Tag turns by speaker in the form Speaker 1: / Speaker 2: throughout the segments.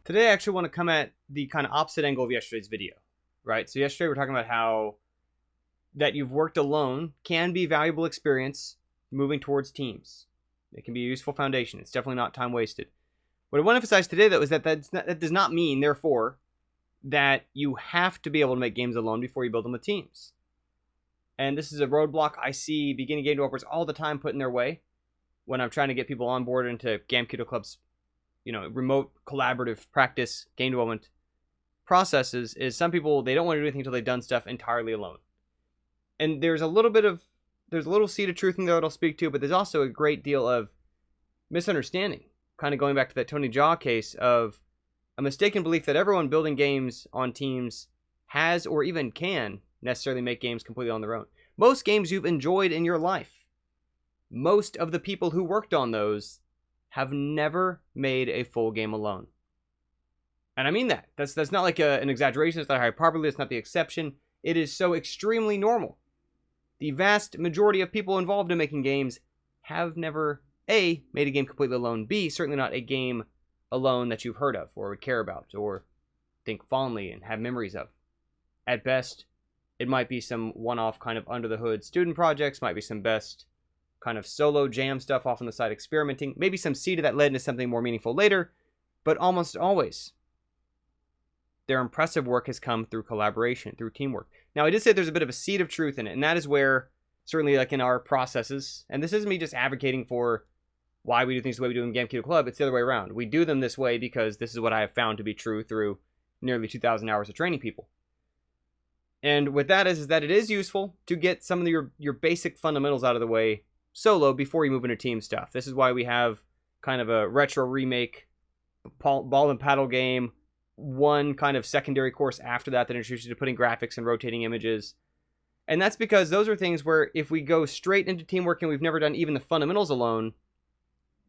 Speaker 1: Today, I actually want to come at the kind of opposite angle of yesterday's video, right? So yesterday, we're talking about how that you've worked alone can be a valuable experience moving towards teams. It can be a useful foundation. It's definitely not time wasted. What I want to emphasize today, though, is that that does not mean, therefore, that you have to be able to make games alone before you build them with teams. And this is a roadblock I see beginning game developers all the time put in their way when I'm trying to get people on board into Gamketo Club's remote collaborative practice game development processes. Is some people, they don't want to do anything until they've done stuff entirely alone. And there's a little seed of truth in there that I'll speak to, but there's also a great deal of misunderstanding. Kind of going back to that Tony Jaa case of a mistaken belief that everyone building games on teams has or even can necessarily make games completely on their own. Most games you've enjoyed in your life, most of the people who worked on those have never made a full game alone. And I mean that. That's not like an exaggeration. It's not hyperbole. It's not the exception. It is so extremely normal. The vast majority of people involved in making games have never, A, made a game completely alone, B, certainly not a game alone that you've heard of or would care about or think fondly and have memories of. At best, it might be some one-off kind of under-the-hood student projects, might be some best kind of solo jam stuff off on the side experimenting, maybe some seed of that led into something more meaningful later, but almost always their impressive work has come through collaboration, through teamwork. Now, I did say there's a bit of a seed of truth in it, and that is where, certainly like in our processes, and this isn't me just advocating for why we do things the way we do in Gamketo Club, it's the other way around. We do them this way because this is what I have found to be true through nearly 2,000 hours of training people. And what that is that it is useful to get some of your basic fundamentals out of the way solo before you move into team stuff. This is why we have kind of a retro remake, ball and paddle game, one kind of secondary course after that introduces you to putting graphics and rotating images. And that's because those are things where if we go straight into teamwork and we've never done even the fundamentals alone,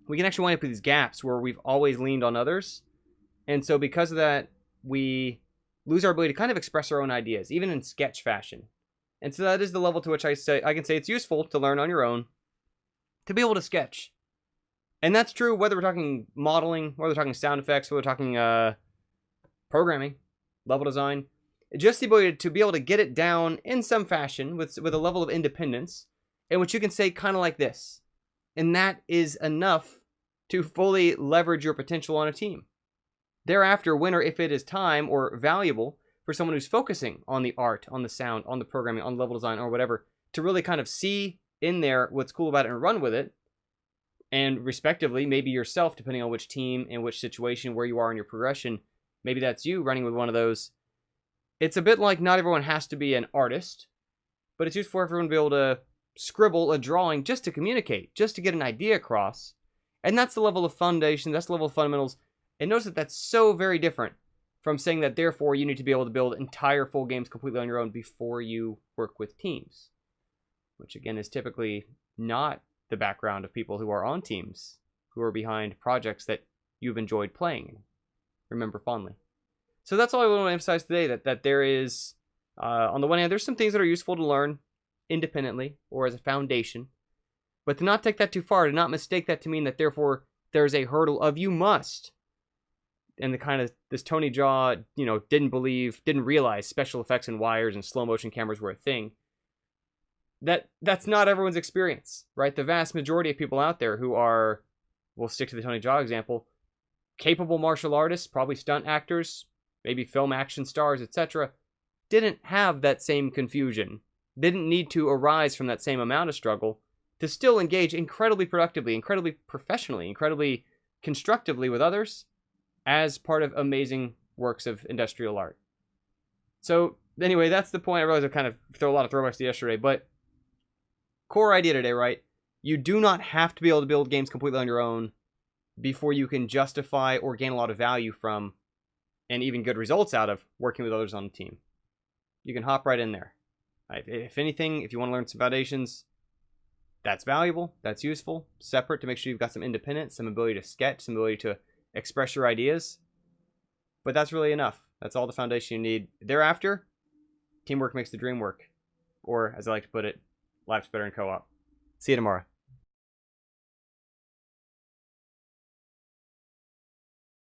Speaker 1: we can actually wind up with these gaps where we've always leaned on others. And so because of that, we lose our ability to kind of express our own ideas, even in sketch fashion. And so that is the level to which I can say it's useful to learn on your own, to be able to sketch. And that's true whether we're talking modeling, whether we're talking sound effects, whether we're talking programming, level design. Just the ability to be able to get it down in some fashion with a level of independence in which you can say kind of like this. And that is enough to fully leverage your potential on a team. Thereafter, when or if it is time or valuable for someone who's focusing on the art, on the sound, on the programming, on level design, or whatever, to really kind of see in there what's cool about it and run with it, and respectively, maybe yourself, depending on which team and which situation, where you are in your progression, maybe that's you running with one of those. It's a bit like not everyone has to be an artist, but it's useful for everyone to be able to scribble a drawing just to communicate, just to get an idea across. And that's the level of foundation, that's the level of fundamentals. And notice that that's so very different from saying that therefore you need to be able to build entire full games completely on your own before you work with teams. Which again is typically not the background of people who are on teams, who are behind projects that you've enjoyed playing and remember fondly. So that's all I want to emphasize today, that there is, on the one hand, there's some things that are useful to learn independently or as a foundation, but to not take that too far, to not mistake that to mean that therefore there's a hurdle of you must. And the kind of, this Tony Jaa, didn't realize special effects and wires and slow motion cameras were a thing. That's not everyone's experience, right? The vast majority of people out there who are, we'll stick to the Tony Jaa example, capable martial artists, probably stunt actors, maybe film action stars, etc., didn't have that same confusion, didn't need to arise from that same amount of struggle to still engage incredibly productively, incredibly professionally, incredibly constructively with others as part of amazing works of industrial art. So anyway, that's the point. I realize I kind of throw a lot of throwbacks to yesterday, but core idea today, right? You do not have to be able to build games completely on your own before you can justify or gain a lot of value from and even good results out of working with others on a team. You can hop right in there. If anything, if you want to learn some foundations, that's valuable, that's useful, separate to make sure you've got some independence, some ability to sketch, some ability to express your ideas. But that's really enough. That's all the foundation you need. Thereafter, teamwork makes the dream work. Or, as I like to put it, life's better in co-op. See you tomorrow.